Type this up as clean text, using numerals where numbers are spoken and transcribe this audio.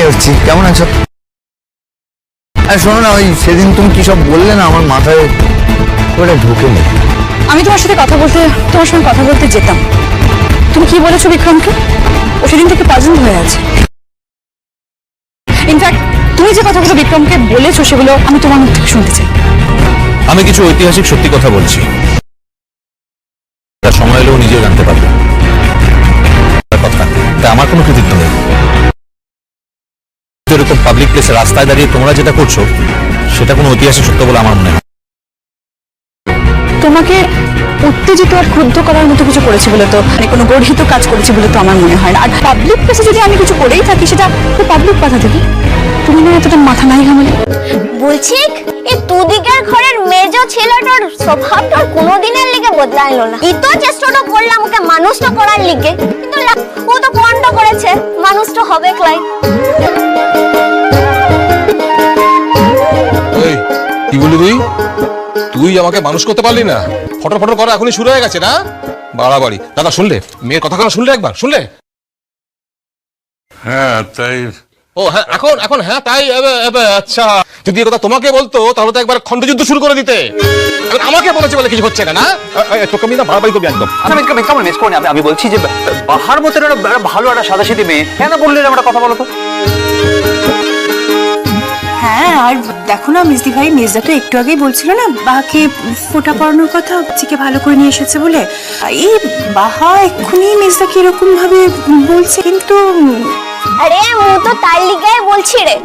হচ্ছি। কেমন আছো? আর শোনো না, ওই সেদিন তুমি কি সব বললে না, আমার মাথায় ওটা ঢুকে নেই। আমি তোমার সঙ্গে কথা বলতে যেতাম। তুমি কি বলেছো বিক্রমকে? ও সেদিন থেকে পাজল হয়ে আছে। ইনফ্যাক্ট তুমি যে কথাগুলো বিক্রমকে বলেছো সেগুলো আমি তোমার মুখ থেকে শুনতে চাই। আমি কিছু ঐতিহাসিক সত্যি কথা বলছি, তার সময় এলেও নিজেও জানতে পারবে কথা। তা আমার কোনো কৃতিত্ব নেই। এরকম পাবলিক প্লেসে রাস্তায় দাঁড়িয়ে তোমরা যেটা করছো সেটা কোনো ঐতিহাসিক সত্য বলে আমার মনে হয়। তোমাকে উত্তেজিত আর ক্রুদ্ধ করার মতো কিছু করেছি বলে তো, মানে কোনো গর্হিত কাজ করেছি বলে তো আমার মনে হয় না। আর পাবলিক প্লেসে যদি আমি কিছু করেই থাকি সেটা পাবলিক কথা থেকে তুমি না এতটা মাথা নাই ঘামালে। বলছি এই দুদিকের ঘরের মেজ ছেলেটার স্বভাবটা কোনোদিনের লিগে বদলাইলো না। ই তো চেষ্টাটা করলাম ওকে মানুষটা করার লিগে, কিন্তু ও তো পণ্ড করেছে, মানুষটা হবে ক্লাই। কি বলি তুই আমাকে মানুষ করতে পারলি না? ফটো ফটো করা এখনই শুরু হয়ে গেছে না? বাড়াবাড়ি। দাদা শুনলে মেয়ের কথা শুনলে? একবার শুনলে? হ্যাঁ তাই। ও হ্যাঁ, এখন হ্যাঁ তাই। আচ্ছা, যদি কথা তোমাকে বলতো তাহলে তো একবার খণ্ডযুদ্ধ শুরু করে দিতে। আমাকে বলেছে বলে কিছু হচ্ছে না। তোকে আমি না বাড়াবাড়ি করবি একদম। আমি বলছি যে বাহার মতো ভালো একটা সাদাসিধে মেয়ে কেন বললেন আমরা কথা বলো তো? হ্যাঁ, আর দেখো না মিসদি ভাই, মির্জা তো একটু আগেই বলছিল না বাহাকে ফোঁটা পড়ানোর কথা, চিকে ভালো করে নিয়ে এসেছে বলে। এই বাহা এক্ষুনি মির্জাকে এরকম ভাবে বলছে, কিন্তু আরে ও তো তার লিগাই বলছি রে।